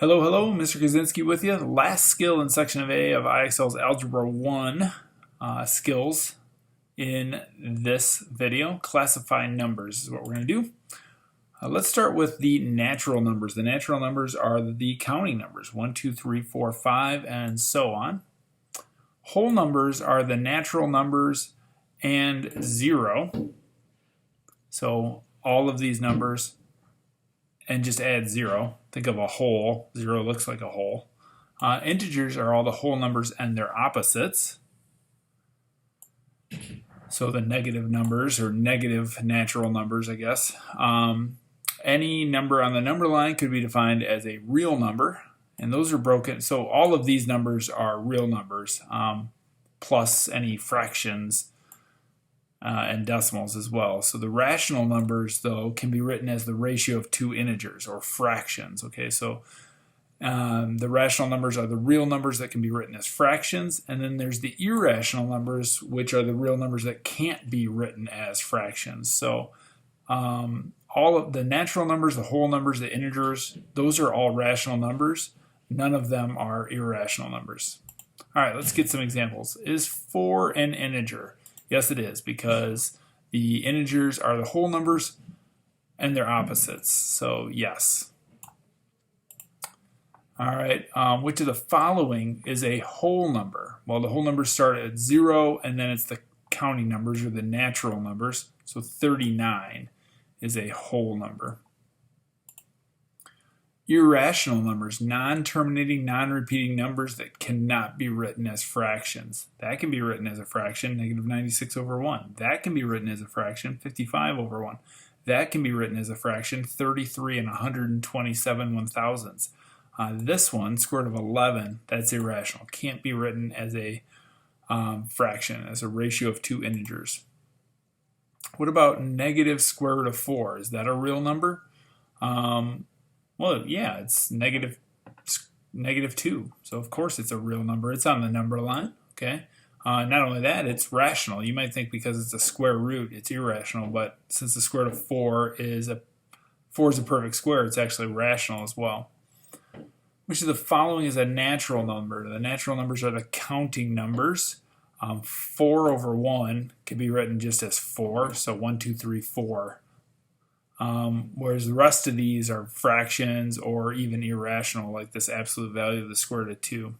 Hello, Mr. Kaczynski with you. The last skill in section of A of IXL's Algebra 1 skills in this video. Classify numbers is what we're going to do. Let's start with the natural numbers. The natural numbers are the counting numbers, 1, 2, 3, 4, 5, and so on. Whole numbers are the natural numbers and 0. So all of these numbers and just add 0. Think of a whole. 0 looks like a whole. Integers are all the whole numbers and their opposites. So the negative numbers, or negative natural numbers, I guess. Any number on the number line could be defined as a real number, and those are broken. So all of these numbers are real numbers, plus any fractions and decimals as well. So the rational numbers, though, can be written as the ratio of two integers, or fractions. Okay, so the rational numbers are the real numbers that can be written as fractions, and then there's the irrational numbers, which are the real numbers that can't be written as fractions. So all of the natural numbers, the whole numbers, the integers, those are all rational numbers. None of them are irrational numbers. All right, let's get some examples. Is 4 an integer? Yes, it is, because the integers are the whole numbers and their opposites. So yes. All right, which of the following is a whole number? Well, the whole numbers start at 0, and then it's the counting numbers, or the natural numbers. So 39 is a whole number. Irrational numbers, non-terminating, non-repeating numbers that cannot be written as fractions. That can be written as a fraction, negative 96 over 1. That can be written as a fraction, 55 over 1. That can be written as a fraction, 33 and 127 one-thousandths. This one, square root of 11, that's irrational. Can't be written as a fraction, as a ratio of two integers. What about negative square root of 4? Is that a real number? Well, yeah, it's negative 2. So, of course, it's a real number. It's on the number line, okay? Not only that, it's rational. You might think because it's a square root, it's irrational, but since the square root of 4 is a perfect square, it's actually rational as well. Which of the following is a natural number? The natural numbers are the counting numbers. 4 over 1 can be written just as 4, so 1, 2, 3, 4. Whereas the rest of these are fractions or even irrational, like this absolute value of the square root of 2.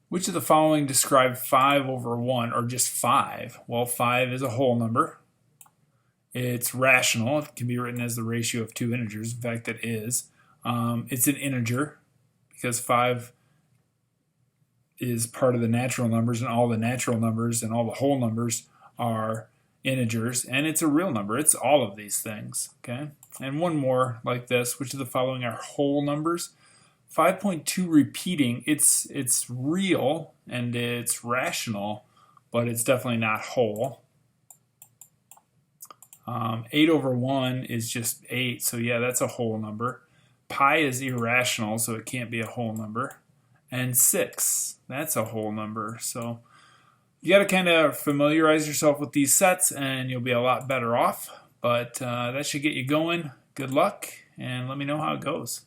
Which of the following describe 5 over 1, or just 5? Well, 5 is a whole number. It's rational. It can be written as the ratio of two integers. In fact, it is. It's an integer because 5 is part of the natural numbers, and all the natural numbers and all the whole numbers are integers, and it's a real number. It's all of these things, okay? And one more like this, which of the following are whole numbers? 5.2 repeating, it's real and it's rational, but it's definitely not whole. 8 over 1 is just 8, so yeah, that's a whole number. Pi is irrational, so it can't be a whole number. And 6, that's a whole number. So you got to kind of familiarize yourself with these sets, and you'll be a lot better off. But that should get you going. Good luck, and let me know how it goes.